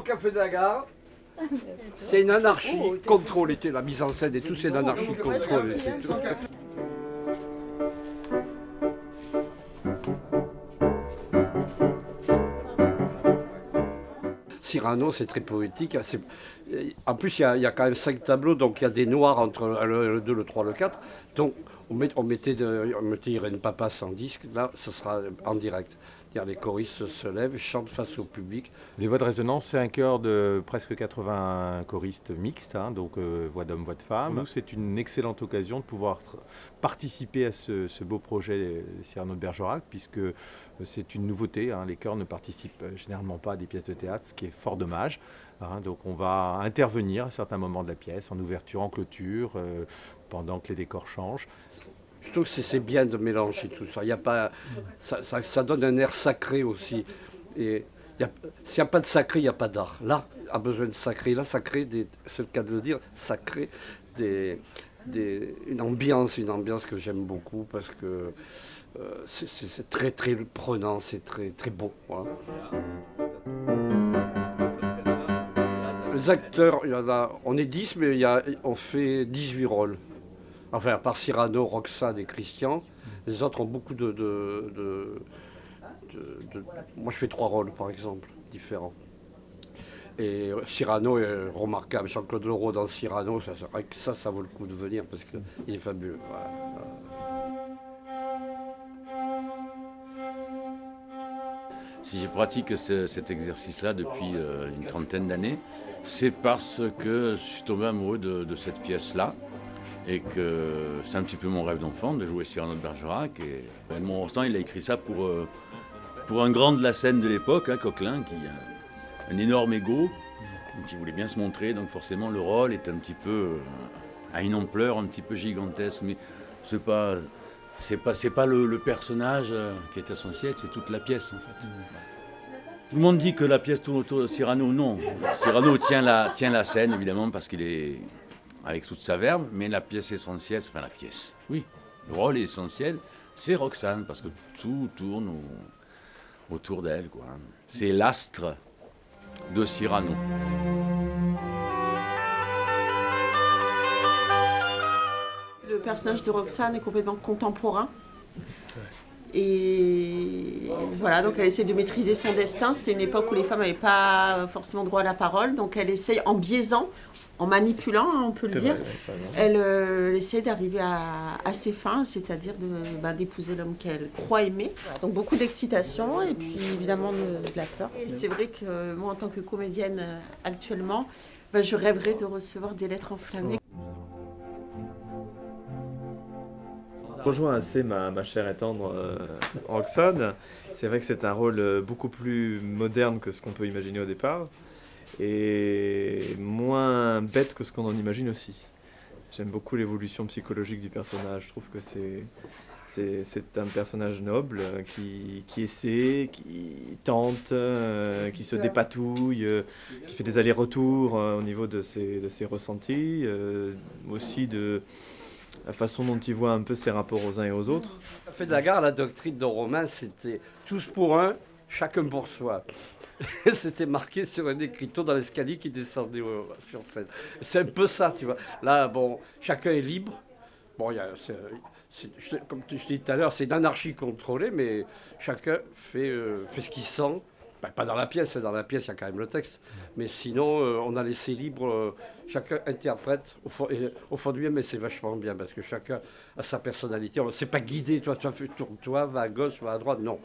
Café de la Gare. C'est une anarchie contrôlée. La mise en scène et tout, c'est une anarchie contrôlée. C'est tout. Cyrano, c'est très poétique. En plus, il y a quand même 5 tableaux, donc il y a des noirs entre le 2, le 3, le 4. Donc on mettait Irène Papas en disque, là ce sera en direct. Les choristes se lèvent, chantent face au public. Les voix de résonance, c'est un chœur de presque 80 choristes mixtes, hein, donc voix d'hommes, voix de femmes. Pour nous, c'est une excellente occasion de pouvoir participer à ce beau projet Cyrano de Bergerac, puisque c'est une nouveauté. Hein, les chœurs ne participent généralement pas à des pièces de théâtre, ce qui est fort dommage. Hein, donc on va intervenir à certains moments de la pièce, en ouverture, en clôture, pendant que les décors changent. Je trouve que c'est bien de mélanger tout ça. Il y a pas, ça donne un air sacré aussi. Et s'il n'y a pas de sacré, il n'y a pas d'art. L'art a besoin de sacré. Là, sacré, c'est le cas de le dire, sacré, une ambiance que j'aime beaucoup parce que c'est très très prenant, c'est très très beau. Voilà. Les acteurs, il y en a, on est 10, mais on fait 18 rôles. Enfin, à part Cyrano, Roxane et Christian, les autres ont beaucoup Moi, je fais 3 rôles, par exemple, différents. Et Cyrano est remarquable. Jean-Claude Leroux dans Cyrano, ça vaut le coup de venir parce qu'il est fabuleux. Voilà. Si je pratique cet exercice-là depuis une trentaine d'années, c'est parce que je suis tombé amoureux de cette pièce-là. Et que c'est un petit peu mon rêve d'enfant de jouer Cyrano de Bergerac. Et Edmond Rostand, il a écrit ça pour un grand de la scène de l'époque, hein, Coquelin, qui a un énorme ego, qui voulait bien se montrer. Donc forcément, le rôle est un petit peu à une ampleur un petit peu gigantesque. Mais c'est pas le personnage qui est essentiel, c'est toute la pièce en fait. Tout le monde dit que la pièce tourne autour de Cyrano. Non, Cyrano tient la scène évidemment parce qu'il est avec toute sa verve, mais la pièce essentielle, oui, le rôle essentiel, c'est Roxane, parce que tout tourne autour d'elle, quoi. C'est l'astre de Cyrano. Le personnage de Roxane est complètement contemporain. Et voilà, donc elle essaie de maîtriser son destin. C'était une époque où les femmes n'avaient pas forcément droit à la parole, donc elle essaye en biaisant, en manipulant, on peut le dire, elle essaie d'arriver à ses fins, c'est-à-dire d'épouser l'homme qu'elle croit aimer. Donc beaucoup d'excitation et puis évidemment de la peur. Et c'est vrai que moi, en tant que comédienne actuellement, je rêverais de recevoir des lettres enflammées. Je rejoins assez ma chère et tendre Roxane. C'est vrai que c'est un rôle beaucoup plus moderne que ce qu'on peut imaginer au départ. Et moins bête que ce qu'on en imagine aussi. J'aime beaucoup l'évolution psychologique du personnage. Je trouve que c'est un personnage noble qui essaie, qui tente, qui se dépatouille, qui fait des allers-retours au niveau de ses ressentis, aussi de la façon dont il voit un peu ses rapports aux uns et aux autres. Café de la Gare, la doctrine de Romain, c'était tous pour un, chacun pour soi. C'était marqué sur un écriteau dans l'escalier qui descendait sur scène. C'est un peu ça, tu vois. Là, bon, chacun est libre. Bon, comme je disais tout à l'heure, c'est une anarchie contrôlée, mais chacun fait ce qu'il sent. Ben, pas dans la pièce, il y a quand même le texte. Mais sinon, on a laissé libre, chacun interprète au fond de lui, mais c'est vachement bien, parce que chacun a sa personnalité. C'est pas guidé, tourne-toi, va à gauche, va à droite, non.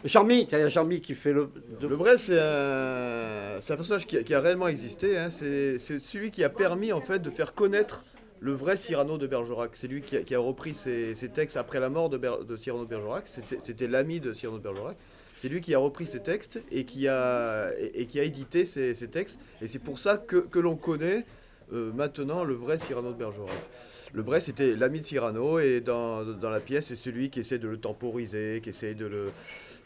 Jean-Mi, il y a Jean-Mi qui fait le... Le Bray, c'est un personnage qui a réellement existé. Hein. C'est celui qui a permis, en fait, de faire connaître le vrai Cyrano de Bergerac. C'est lui qui a repris ses textes après la mort de Cyrano de Bergerac. C'était l'ami de Cyrano de Bergerac. C'est lui qui a repris ces textes et qui a édité ces textes. Et c'est pour ça que l'on connaît maintenant le vrai Cyrano de Bergerac. Le Bray, c'était l'ami de Cyrano et dans la pièce, c'est celui qui essaie de le temporiser, qui essaie de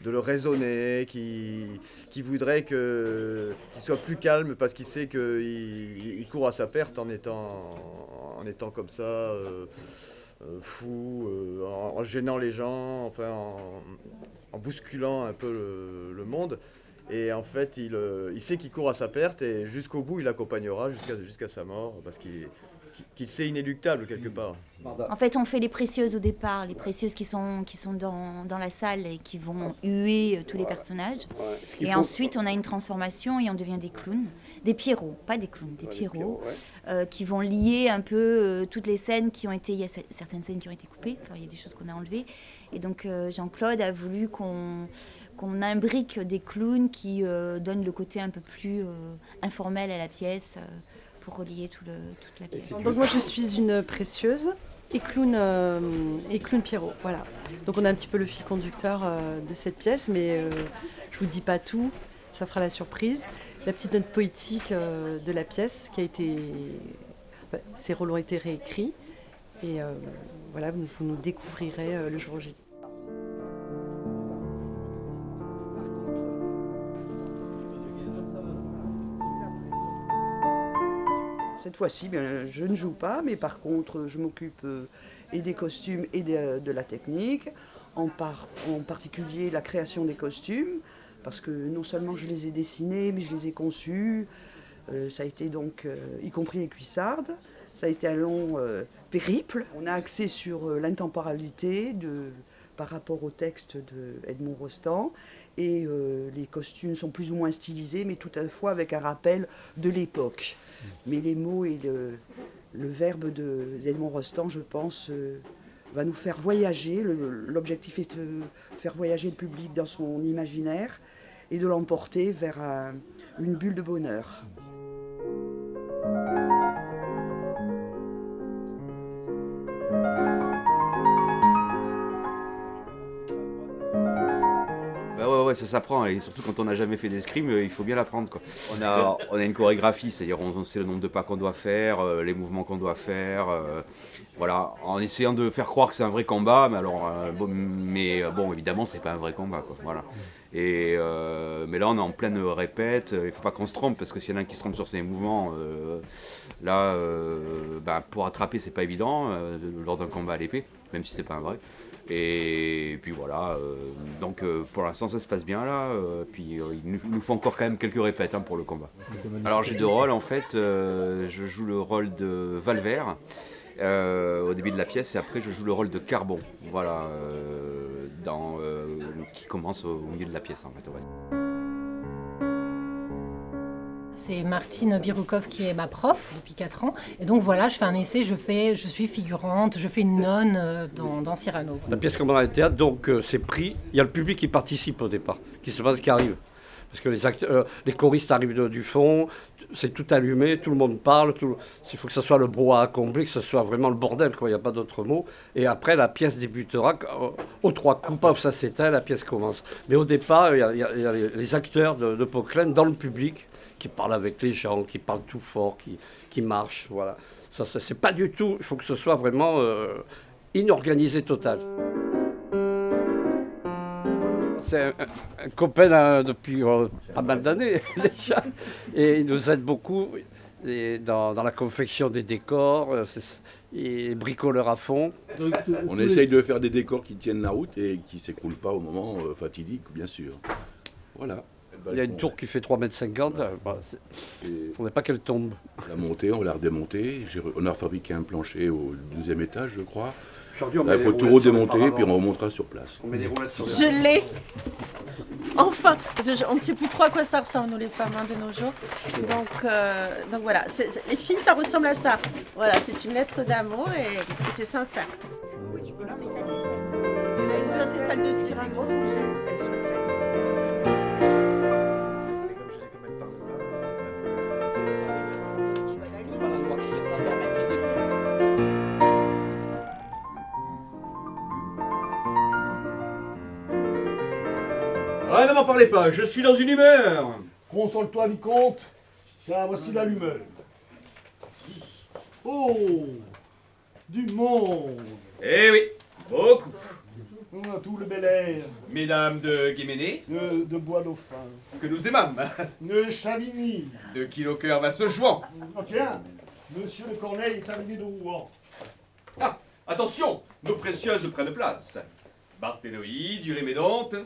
le raisonner, qui voudrait qu'il soit plus calme parce qu'il sait qu'il court à sa perte en étant comme ça, fou, en gênant les gens, enfin en bousculant un peu le monde. Et en fait, il sait qu'il court à sa perte et jusqu'au bout, il l'accompagnera jusqu'à sa mort parce qu'il sait inéluctable quelque part. En fait, on fait les précieuses au départ, les précieuses qui sont dans la salle et qui vont huer tous les personnages. Et ensuite, on a une transformation et on devient des clowns, des Pierrots, pas des clowns, des Pierrots, qui vont lier un peu toutes les scènes qui ont été... Il y a certaines scènes qui ont été coupées, alors il y a des choses qu'on a enlevées. Et donc, Jean-Claude a voulu qu'on imbrique des clowns qui donnent le côté un peu plus informel à la pièce pour relier toute la pièce. Donc moi je suis une précieuse et clown Pierrot, voilà. Donc on a un petit peu le fil conducteur de cette pièce, mais je vous dis pas tout, ça fera la surprise. La petite note poétique de la pièce qui a été... ces rôles ont été réécrits et voilà, vous nous découvrirez le jour J. Cette fois-ci, bien, je ne joue pas, mais par contre, je m'occupe et des costumes et de la technique, en particulier la création des costumes, parce que non seulement je les ai dessinés, mais je les ai conçus. Ça a été donc, y compris les cuissardes, ça a été un long périple. On a axé sur l'intemporalité par rapport au texte de Edmond Rostand. Et les costumes sont plus ou moins stylisés, mais tout à la fois avec un rappel de l'époque. Mais les mots et le verbe d'Edmond Rostand, je pense, va nous faire voyager. L'objectif est de faire voyager le public dans son imaginaire et de l'emporter vers une bulle de bonheur. Ouais, ça s'apprend, et surtout quand on n'a jamais fait d'escrime, il faut bien l'apprendre, quoi. On a une chorégraphie, c'est-à-dire on sait le nombre de pas qu'on doit faire, les mouvements qu'on doit faire, voilà, en essayant de faire croire que c'est un vrai combat, mais bon, évidemment, c'est pas un vrai combat, quoi, voilà. Mais là, on est en pleine répète, il faut pas qu'on se trompe, parce que s'il y en a un qui se trompe sur ses mouvements, pour attraper, c'est pas évident, lors d'un combat à l'épée, même si c'est pas un vrai. Et puis voilà, donc pour l'instant ça se passe bien là, puis il nous faut encore quand même quelques répètes pour le combat. Alors j'ai 2 rôles en fait, je joue le rôle de Valvert au début de la pièce et après je joue le rôle de Carbon, voilà, qui commence au milieu de la pièce en fait. Ouais. C'est Martine Biroukov qui est ma prof depuis 4 ans. Et donc voilà, je fais un essai, je suis figurante, je fais une nonne dans Cyrano. La pièce comme dans le théâtre, donc c'est pris. Il y a le public qui participe au départ, qui se passe, qui arrive. Parce que les choristes arrivent du fond, c'est tout allumé, tout le monde parle. Il faut que ce soit le brouhaha complet, que ce soit vraiment le bordel, quoi. Il n'y a pas d'autre mot. Et après, la pièce débutera. Aux 3 coups, paf, ça s'éteint, la pièce commence. Mais au départ, il y a les acteurs de Poquelin dans le public, qui parlent avec les gens, qui parlent tout fort, qui marchent, voilà. Ça, c'est pas du tout, il faut que ce soit vraiment inorganisé total. C'est un copain depuis pas mal d'années déjà, et il nous aide beaucoup dans la confection des décors, et bricoleur à fond. On essaye de faire des décors qui tiennent la route et qui ne s'écroulent pas au moment fatidique, bien sûr. Voilà. Il y a une tour qui fait 3,50 m, il ne faudrait pas qu'elle tombe. On l'a montée, on l'a redémontée, on a fabriqué un plancher au 12e étage, je crois. Là, il faut tout redémonter et puis on remontera sur place. Je l'ai. Enfin, parce que on ne sait plus trop à quoi ça ressemble, nous les femmes de nos jours. Donc voilà, les filles, ça ressemble à ça. Voilà, c'est une lettre d'amour et c'est sincère. Ça, c'est celle de Cyrano. Ah, ne m'en parlez pas, je suis dans une humeur. Console-toi, Vicomte. Tiens, voici la lumeur. Oh, du monde. Eh oui, beaucoup. On a tout le bel air. Mesdames de Guéméné. De Bois-Dauphin. Que nous aimâmes. De Chavigny. De qui le cœur va se jouant. Oh, tiens, Monsieur de Corneille est arrivé de Rouen. Ah, attention, nos précieuses prennent place. Barthénoï, Durémédonte,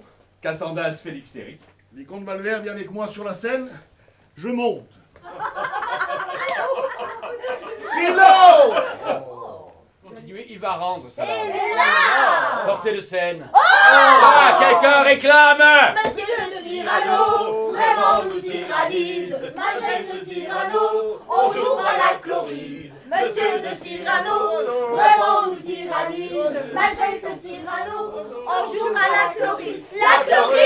Cassandas Félix-Éric. Vicomte Valvert, viens avec moi sur la scène. Je monte. Silence! Continuez, il va rendre ça. Elle est là! Sortez de scène. Oh! Quelqu'un réclame! Monsieur le tyranno, vraiment nous tyrannise. Malgré ce tyranno, on jouera la chlorise. Monsieur le tyranno, vraiment nous tyrannise. Malgré ce tyranno, on jouera la chlorise. La chlorise!